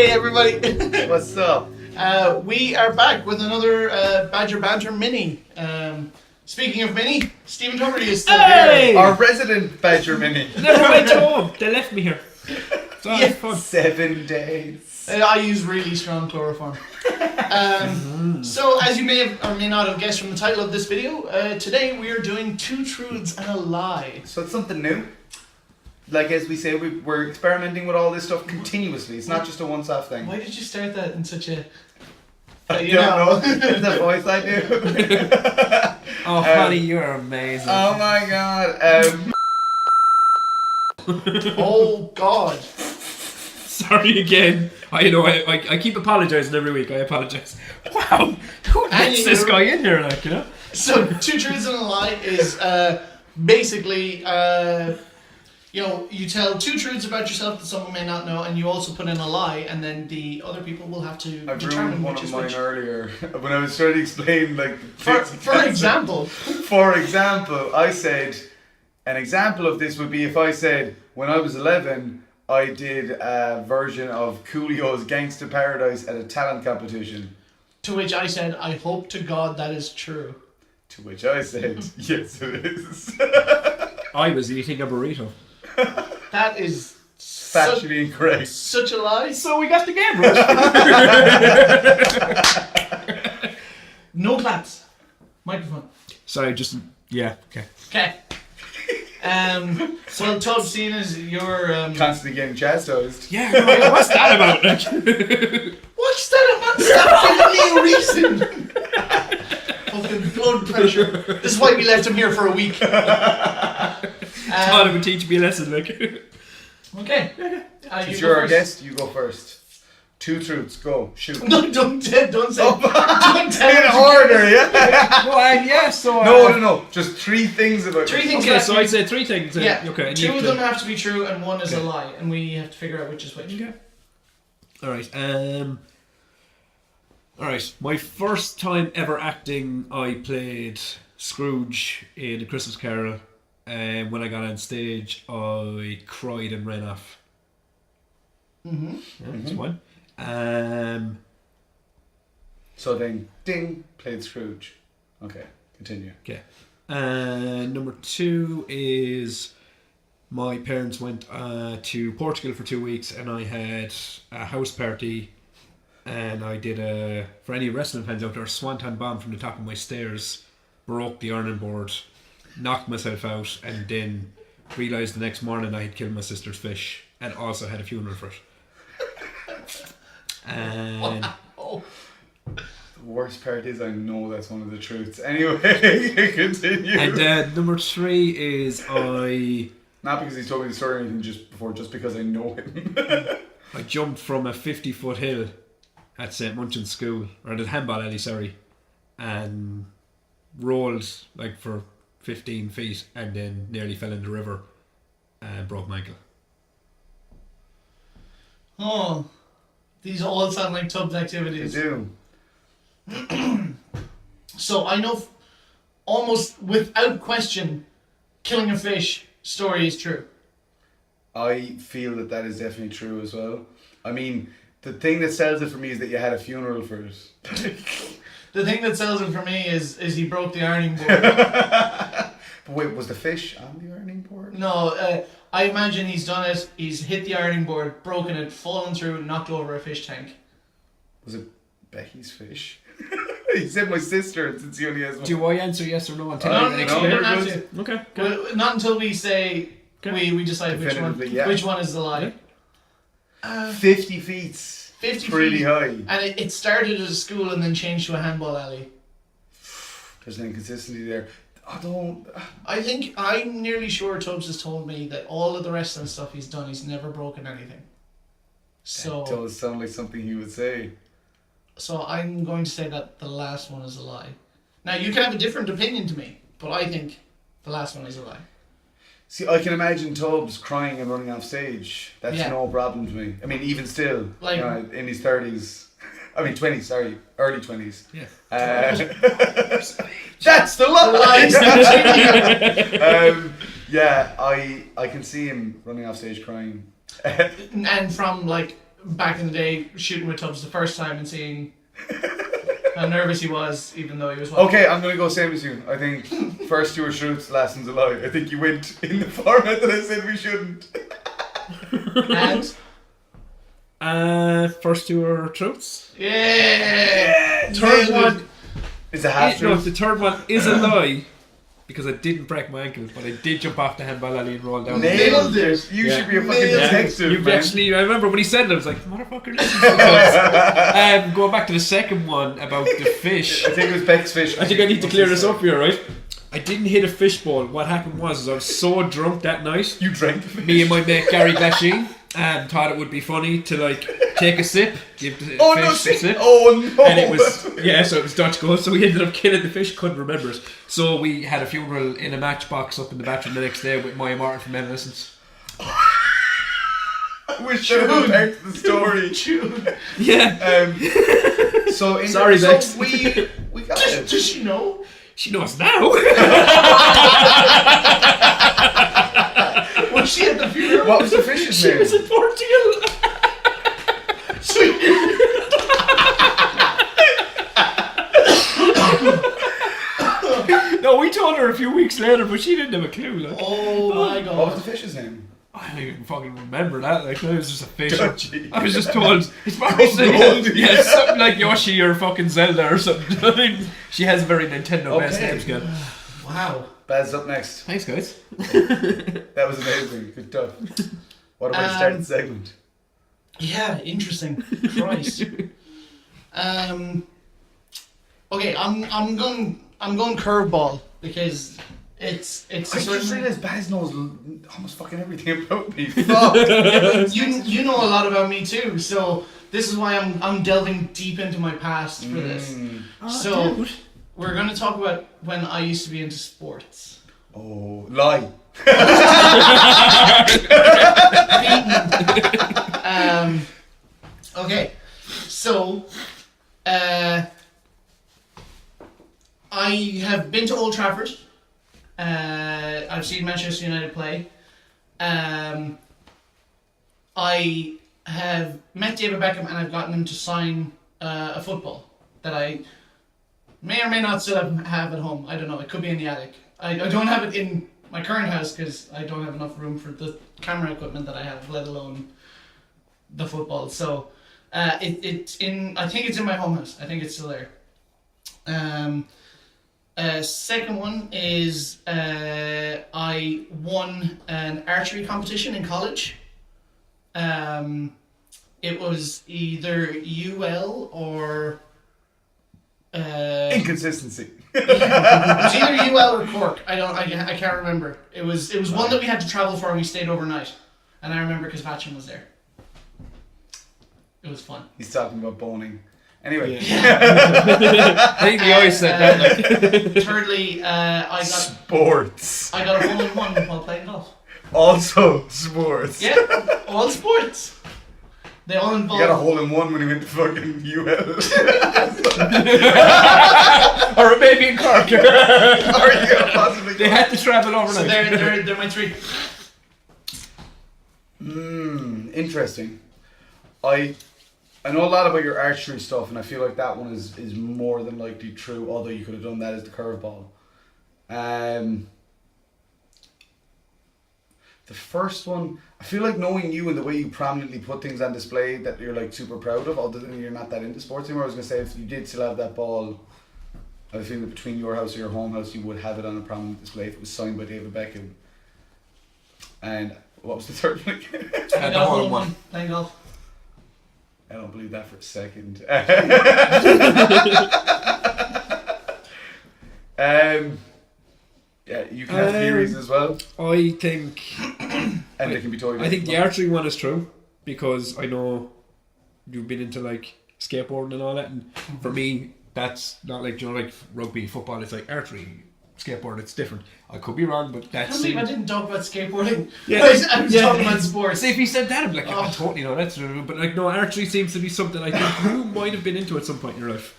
Hey everybody! What's up? We are back with another Badger Banter mini. Speaking of mini, Stephen Tuberty is still Hey! here. Our resident Badger Mini. Never went home. They left me here. So Yeah. fun. 7 days. I use really strong chloroform. So, as you may have or may not have guessed from the title of this video, today we are doing 2 truths and a lie. So it's something new. Like as we say, we're experimenting with all this stuff continuously. It's not just a once-off thing. Why did you start that in such a... I don't know. Is that voice I do? Oh, honey, you're amazing. Oh my god. Oh God. Sorry again. I know. I keep apologising every week. I apologise. Wow, who lets this guy in here? Like, you know. So, 2 truths and a lie is basically... you tell 2 truths about yourself that someone may not know, and you also put in a lie, and then the other people will have to I determine ruined one which of is mine which. earlier when I was trying to explain like. For example, For example, I said an example of this would be if I said when I was 11, I did a version of Coolio's Gangsta Paradise at a talent competition. to which I said, I hope to God that is true. To which I said, yes, it is. I was eating a burrito. That is Factually incorrect. such a lie. So we got the game right. No claps. Microphone. Sorry, just okay. Okay. Well, Todd, seeing as you're Constantly getting chastised. Yeah, no, what's that about? Like, what's that about? Stop giving me a reason. Fucking blood pressure. This is why we left him here for a week. thought it would teach me a lesson. Like, Okay. Since You you're go our first. guest, you go first. 2 truths, go, shoot. No, don't say. Don't tell In me what you order, yeah? well, yeah. So No. Just 3 things about 3 you. things. Okay, have so to I'd be- say 3 things. Yeah. Okay. And 2 you of have them to- have to be true, and 1 is a Okay. lie, and we have to figure out which is which. Okay. All right. All right. My first time ever acting, I played Scrooge in A Christmas Carol, and when I got on stage, I cried and ran off. Yeah, that's one. So then, ding, played Scrooge. Okay, continue. Okay. Number 2 is my parents went to Portugal for 2 weeks, and I had a house party, and I did for any wrestling fans out there, a swanton bomb from the top of my stairs, broke the ironing board, knocked myself out, and then realised the next morning I had killed my sister's fish, and also had a funeral for it. And Oh, The worst part is I know that's one of the truths. Anyway, continue. and number 3 is Not because he's told me the story or anything just because I know him. I jumped from a 50-foot hill at St. Munchin's School, or at Handball Alley, sorry, and rolled like for 15 feet and then nearly fell in the river and broke my ankle. oh, these all sound like Tubbs I activities. do. So I know, almost without question, killing a fish story is true. I feel that is definitely true as well. I mean, the thing that sells it for me is that you had a funeral for it. The thing that sells it for me is he broke the ironing board. But wait, was the fish on the ironing board? No, I imagine he's done it. He's hit the ironing board, broken it, fallen through, knocked over a fish tank. Was it Becky's fish? He said my sister, and since he only has one. Do I answer yes or no until No, I no, get no, you don't have experience? to. Okay. Well, not until we say we decide Definitively, yeah. which one is the lie. 50 feet. 50 Pretty feet. high. And it started at a school and then changed to a handball alley. There's an inconsistency there. I'm nearly sure Tubbs has told me that all of the rest of the stuff he's done, he's never broken anything. It does sound like something he would say. So I'm going to say that the last one is a lie. Now you can have a different opinion to me, but I think the last one is a lie. See, I can imagine Tubbs crying and running off stage. That's Yeah. no problem to me. I mean, even still, Like- in his 30s. I mean, 20s, sorry. Early 20s. Yeah. That's the Lies lie! Yeah, I can see him running off stage crying. And from like back in the day shooting with tubs the first time and seeing how nervous he was, even though he was. Okay, I'm gonna go same as you. I think first you were shoots, last one's a lie. I think you went in the format that I said we shouldn't. And first two are truths. yeah, Third one. It's a half No, truth. the third one is a lie because I didn't break my ankle, but I did jump off the handball alley and roll down. Nailed it. You should be a fucking detective, You man. actually, I remember when he said it, I was like, motherfucker, listen to this. Going back to the second one about the fish. I think it was Beck's fish. I think I need to clear this up here, right? I didn't hit a fishbowl. What happened was I was so drunk that night. You drank the fish. Me and my mate Gary Glasheen thought it would be funny to like take a sip, give the fish a sip. Oh no! And it was so it was Dutch gold. So we ended up killing the fish. Couldn't remember it. So we had a funeral in a matchbox up in the bathroom the next day with Maya Martin from Evanescence. I wish I would have heard the story. Yeah. So in Sorry, so Bex. we got it. does she know? She knows now. Was she at the funeral? What was the fish's She name? was in Portugal. No, we told her a few weeks later, but she didn't have a clue. Like. Oh my god. What was the fish's name? I don't even fucking remember that. Like, it was just a fish. Dodgy. I was just told it's probably Goldie. yeah, something like Yoshi or fucking Zelda or something. I mean, she has very Nintendo based names, girl. Wow. Baz up next. Thanks, guys. That was amazing. Good stuff. What about starting the segment? Yeah, interesting. Christ. Okay, I'm going curveball because it's I a just certain. realised Baz knows almost fucking everything about me. Fuck. You know a lot about me too, so this is why I'm delving deep into my past for this. So dude. we're going to talk about when I used to be into sports. Oh, lie. Okay, so I have been to Old Trafford. I've seen Manchester United play. I have met David Beckham and I've gotten him to sign a football that I may or may not still have at home. I don't know. It could be in the attic. I don't have it in my current house because I don't have enough room for the camera equipment that I have, let alone the football. So it's in. I think it's in my home house. I think it's still there. Second one is I won an archery competition in college. It was either UL or Inconsistency. it was either UL or Cork. I can't remember. It was one that we had to travel for and we stayed overnight. And I remember because Vatchin was there. It was fun. He's talking about boning. Anyway. I think he always said that. Like. Thirdly, I Sports. got a hole in one while playing golf. Also sports. Yeah, all sports. They all You involve. got a hole in one when you went to fucking UL. Or maybe in Cork. Or you got possibly. They had to travel So overnight. they're my three. Interesting. I know a lot about your archery stuff, and I feel like that one is more than likely true. Although you could have done that as the curveball. The first one, I feel like knowing you and the way you prominently put things on display that you're like super proud of, other than you're not that into sports anymore. I was gonna say if you did still have that ball, I have a feeling that between your house or your home house, you would have it on a prominent display if it was signed by David Beckham. And what was the third one again? I got a hole in one playing golf. I don't believe that for a second. Yeah, you can have theories as well, I think. and they can be totally. I think the different. archery one is true because I know you've been into like skateboarding and all that, and for me that's not like like rugby, football. It's like archery, skateboard. It's different. I could be wrong, but I that's. can't believe I didn't talk about skateboarding. Yeah. I was talking about sports. See, if he said that, I'd be like, I totally know that's true. But like, no, archery seems to be something I think you might have been into at some point in your life.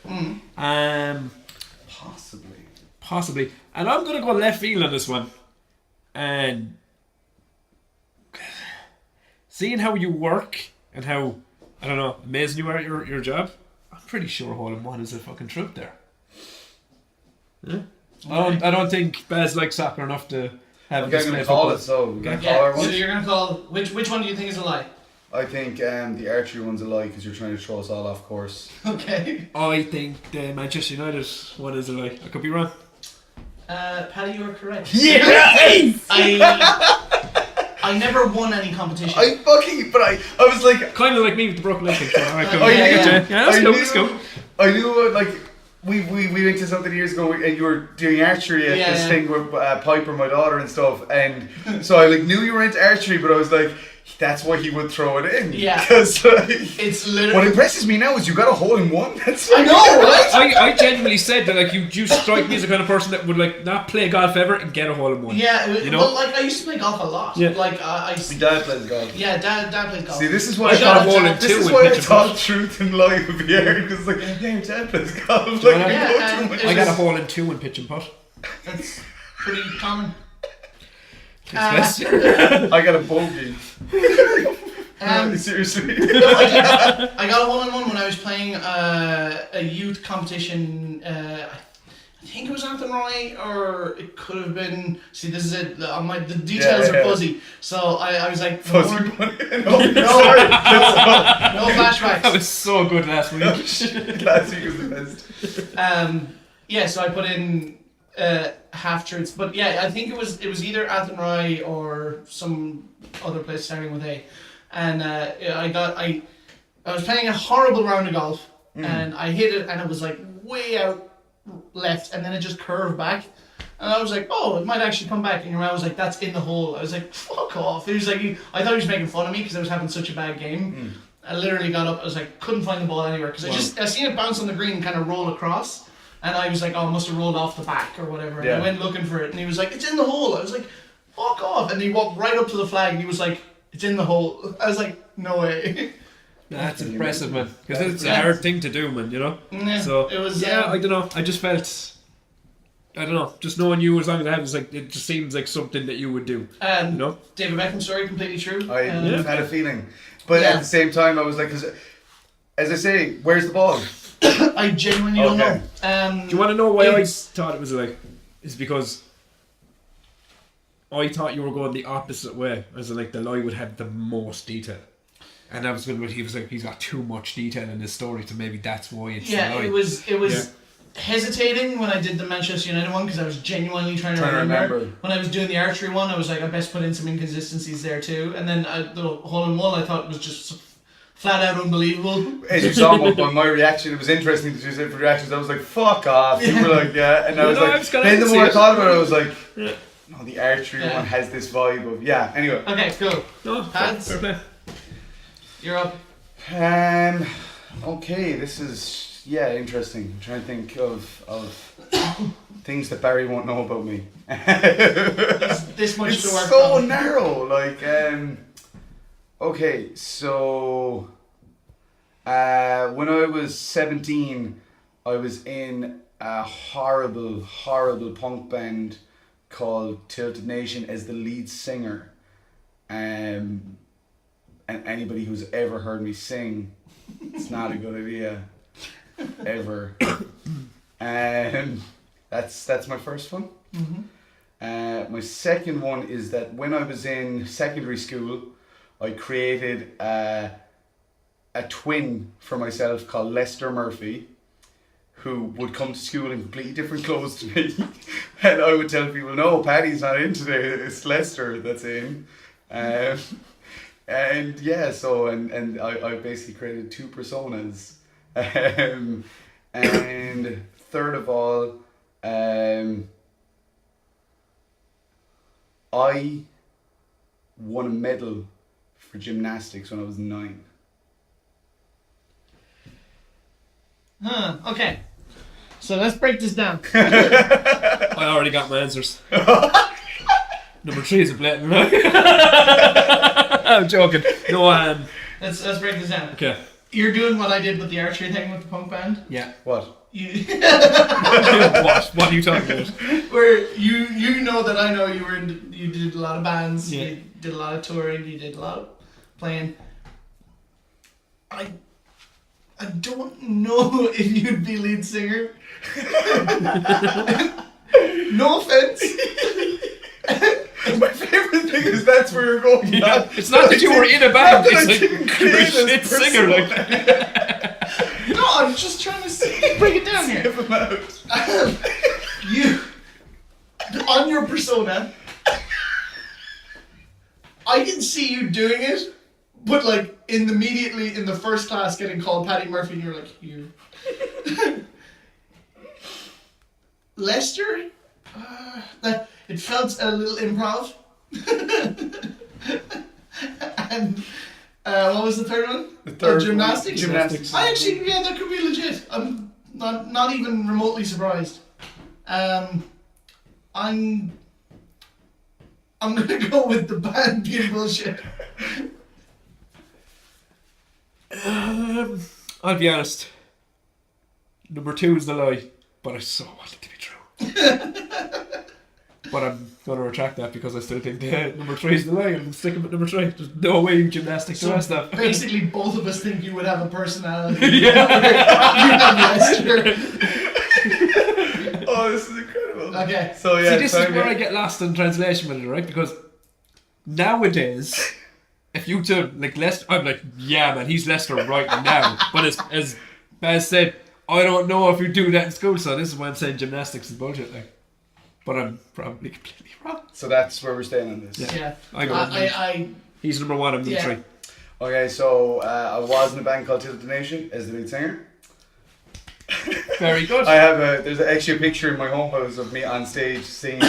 Possibly. And I'm going to go left field on this one. And seeing how you work and how I don't know, amazing you are at your job. I'm pretty sure hole in one is a fucking truth there. Yeah. I don't think Baz likes soccer enough to have Okay, I'm going to call it so. We're going to call Yeah, our so one. you're gonna call which one do you think is a lie? I think the archery one's a lie because you're trying to throw us all off course. Okay. I think the Manchester United one is a lie. I could be wrong. Paddy, you are correct. Yes! I never won any competition. I was like, Kind of like me with the broken leg thing. So, alright, cool. Yeah. Let's go. I knew like we went to something years ago and you were doing archery at this thing with Piper, my daughter, and stuff, and so I like knew you were into archery, but I was like, that's why he would throw it in. Yeah. Because It's literally. what impresses me now is you got a hole in one. That's I know, right? I genuinely said that like you strike me as the kind of person that would like not play golf ever and get a hole in one. Yeah, You know? well, like I used to play golf a lot. Yeah. Like My dad plays golf. yeah, dad plays golf. See, this is why I got a hole in this two is with why I pitch and thought putt. truth and lie would be hard because like, yeah, your dad plays golf. you Like, know you what? go Yeah, too and much. it I got a was- hole in two in pitch and putt. That's pretty common. Yes. I got a bogey. Seriously. I got a hole in one when I was playing a youth competition. I think it was Anthony Roy, or it could have been. See, this is it. The details are fuzzy. So I was like, Fuzzy more- bunny. no flashbacks. That was so good last week. Last week was the best. Yeah, so I put in half truths, but yeah, I think it was either Athenry or some other place starting with A, and I was playing a horrible round of golf, and I hit it, and it was like way out left, and then it just curved back, and I was like, oh, it might actually come back, and your man was like, that's in the hole. I was like, fuck off. He was like, I thought he was making fun of me because I was having such a bad game. I literally got up, I was like, couldn't find the ball anywhere because I seen it bounce on the green and kind of roll across. And I was like, oh, it must have rolled off the back or whatever. And I went looking for it, and he was like, it's in the hole. I was like, fuck off. And he walked right up to the flag, and he was like, it's in the hole. I was like, no way. That's impressive, man. Because it's a hard thing to do, man, you know? Yeah, So, it was, I don't know. I just felt, I don't know, just knowing you as long as I have, it's like, it just seems like something that you would do. You know? David Beckham story, completely true. I had a feeling. But at the same time, I was like, 'cause, as I say, where's the ball? I genuinely don't know. Do you want to know why I thought it was like? It's because I thought you were going the opposite way. As in, like, the lie would have the most detail, and I was going with he was like, he's got too much detail in his story, so maybe that's why it's the lie. it was hesitating when I did the Manchester United one because I was genuinely trying to remember. When I was doing the archery one, I was like, I best put in some inconsistencies there too. And then the hole in one I thought was just flat out unbelievable. As you saw my reaction, it was interesting that you said for reactions. I was like, fuck off. You were like, yeah. And I was like, then the more I thought about it, I was like, no, the archery one has this vibe of, anyway. Okay, cool. Pads, fair play. you're up. Okay, this is, interesting. I'm trying to think of things that Barry won't know about me. This much It's to work so on. narrow. Like, okay, so when I was 17, I was in a horrible, horrible punk band called Tilted Nation as the lead singer. And anybody who's ever heard me sing, it's not a good idea. Ever. That's my first one. My second one is that when I was in secondary school, I created a twin for myself called Lester Murphy, who would come to school in completely different clothes to me, and I would tell people, no, Paddy's not in today, it's Lester that's in. And I basically created two personas. And third of all, I won a medal for gymnastics when I was 9. Okay. So let's break this down. I already got my answers. Number 3 is a blatant lie. I'm joking. No, Let's break this down. okay. You're doing what I did with the archery thing with the punk band. Yeah. What? What are you talking about? Where you know that I know you did a lot of bands, Yeah. you did a lot of touring, you did a lot of playing. I don't know if you'd be lead singer. No offense. My favorite thing is that's where you're going. Yeah. It's not that you were in a band. It's like didn't you're a create this shit singer. Like. No, I'm just trying to bring it down here. Skip him out. You, on your persona, I can see you doing it, but like immediately in the first class getting called Paddy Murphy, and you're like, you. Lester, that it felt a little improv. And what was the third one? The third gymnastics. Gymnastics. I actually, yeah, that could be legit. I'm not even remotely surprised. I'm gonna go with the band being bullshit. I'll be honest. Number 2 is the lie, but I so want it to be true. But I'm going to retract that because I still think number 3 is the lie, and I'm sticking with number 3. There's no way gymnastics So the rest of that. basically, both of us think you would have a personality. Yeah. You have Lester. Oh, this is incredible. Okay. So yeah, See, this is time where it. I get lost in translation with it, right? Because nowadays, if you to like Lester, I'm like, yeah, man, he's Lester right now. But as Baz said, I don't know if you do that in school, so this is why I'm saying gymnastics is bullshit. Like, but I'm probably completely wrong. So that's where we're staying on this. Yeah. I go. He's number 1. I'm number 3. Okay, so I was in a band called Tilted Nation as the lead singer. Very good. I have there's actually a picture in my home house of me on stage singing.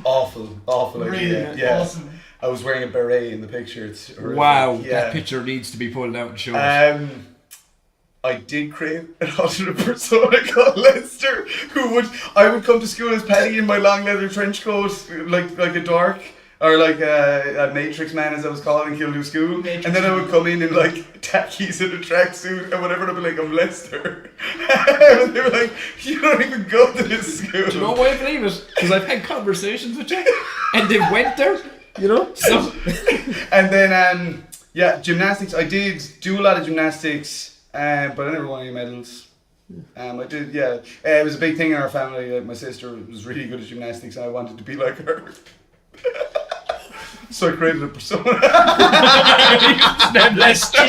awful Really idea. Yeah. awesome. I was wearing a beret in the picture. It's horrific. Wow, Yeah. that picture needs to be pulled out and shown. I did create an alternate persona called Lester, I would come to school as Paddy in my long leather trench coat, like a dork, or like a Matrix man as I was called in Kildoo School, Matrix and then I would come in like tackies in a tracksuit and whatever, and I'd be like, I'm Lester. And they were like, you don't even go to this school. Do you know why I believe it? Because I've had conversations with you, and they went there, you know? So. And then, gymnastics, I did do a lot of gymnastics. But I never won any medals. I did, it was a big thing in our family. Like my sister was really good at gymnastics, and I wanted to be like her. So I created a persona. Lester.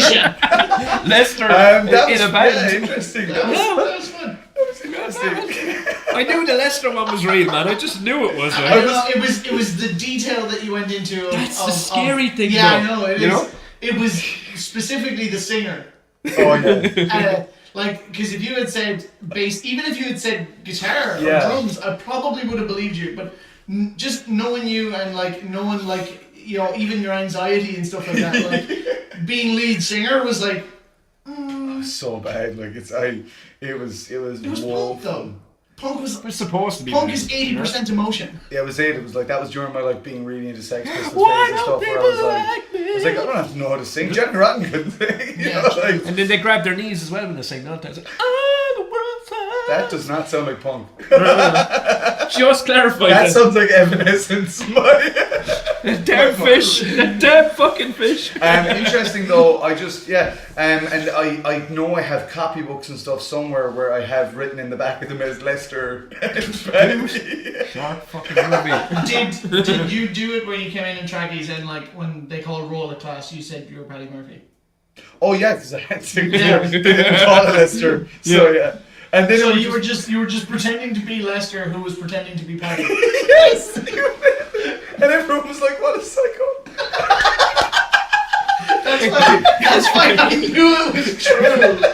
Lester That in was a band. interesting. That was fun. That was interesting. I knew the Lester one was real, man. I just knew it was. I Right? don't know, it was the detail that you went into. That's the scary thing, Yeah, though. I know. It You is. know? It was specifically the singer. Oh yeah. Because if you had said bass, even if you had said guitar or Yeah. drums, I probably would have believed you. But just knowing you and knowing even your anxiety and stuff like that, being lead singer was like. So bad. Like it was It was punk woeful. though. Punk was. It's supposed to be. Punk is 80% emotion. Yeah, it was it. It was like that was during my being really into Sex Pistols Why phase and don't stuff where I was people like, like me? I don't have to know how to sing. Johnny Rotten couldn't sing. You Yeah. know, like, And then they grab their knees as well when they sing, don't they? It's like, "Ah, the world's that does not sound like punk. just clarify That that. sounds like Evanescence. Damn fish. Damn fucking fish. Interesting though, I know I have copybooks and stuff somewhere where I have written in the back of them as Lester and Paddy. Sharp fucking movie. Did you do it when you came in trackies and when they call roll at class, you said you were Paddy Murphy? Oh yeah, because I had to Yeah. they didn't call it Lester. So yeah. And then So it was you were just pretending to be Lester, who was pretending to be Paddy. yes! And everyone was like, what a psycho. That's why I knew it was true.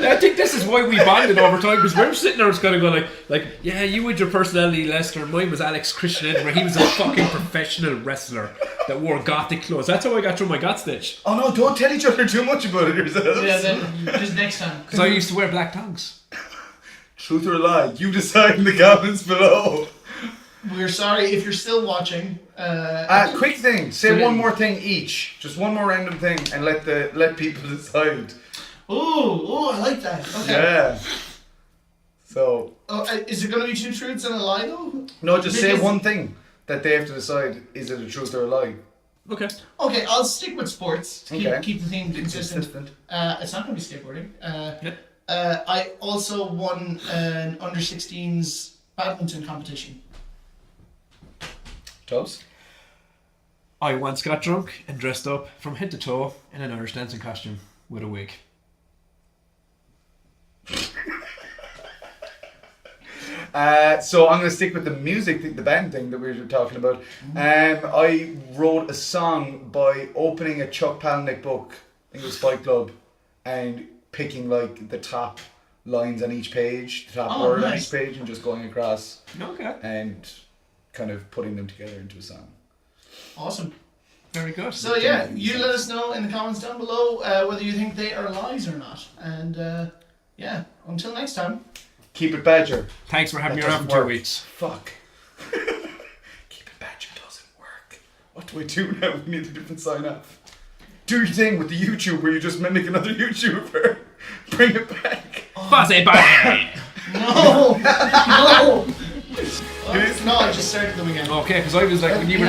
I think this is why we bonded over time, because we're sitting there just kind of going yeah, you had your personality, Lester. Mine was Alex Christian Edinburgh. He was a fucking professional wrestler that wore gothic clothes. That's how I got through my goth stitch. Oh no, don't tell each other too much about it yourselves. Yeah, then just next time. Because I used to wear black tongues. Truth or lie, you decide in the comments below. We're sorry if you're still watching. Quick thing, say one more thing each. Just one more random thing and let people decide. Oh, I like that. Okay. Yeah. So Is it going to be 2 truths and a lie though? no, just say Because- one thing that they have to decide, is it a truth or a lie? Okay. Okay, I'll stick with sports to Okay. keep the theme consistent. It's not going to be skateboarding. I also won an under 16s badminton competition. Tubbs? I once got drunk and dressed up from head to toe in an Irish dancing costume with a wig. So I'm going to stick with the music thing, the band thing that we were talking about. I wrote a song by opening a Chuck Palahniuk book, I think it was Fight Club, and picking like the top lines on each page, the top word on each page, and just going across and kind of putting them together into a song. Awesome. Very good. So yeah, you let us know in the comments down below whether you think they are lies or not. And yeah, until next time. Keep it Badger. Thanks for having me That around for doesn't 2 work. weeks. Fuck. Keep it Badger doesn't work. What do I do now? We need a different sign off. Do your thing with the YouTube where you just mimic another YouTuber. Bring it back. Fuzzy buddy! No! No! No, I just started them again. Okay, because I was like, when you were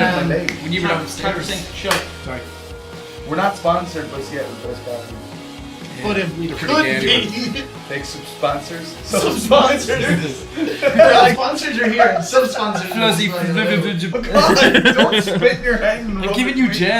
downstairs. Shut up. Sorry. We're not sponsored by Seattle Best Coffee. But if we They're could pretty gay be, Big sponsors. some sponsors. Sponsors are here. Some sponsors. Fuzzy. Oh God, don't spit in your hand and I'm rub giving it you in. jam.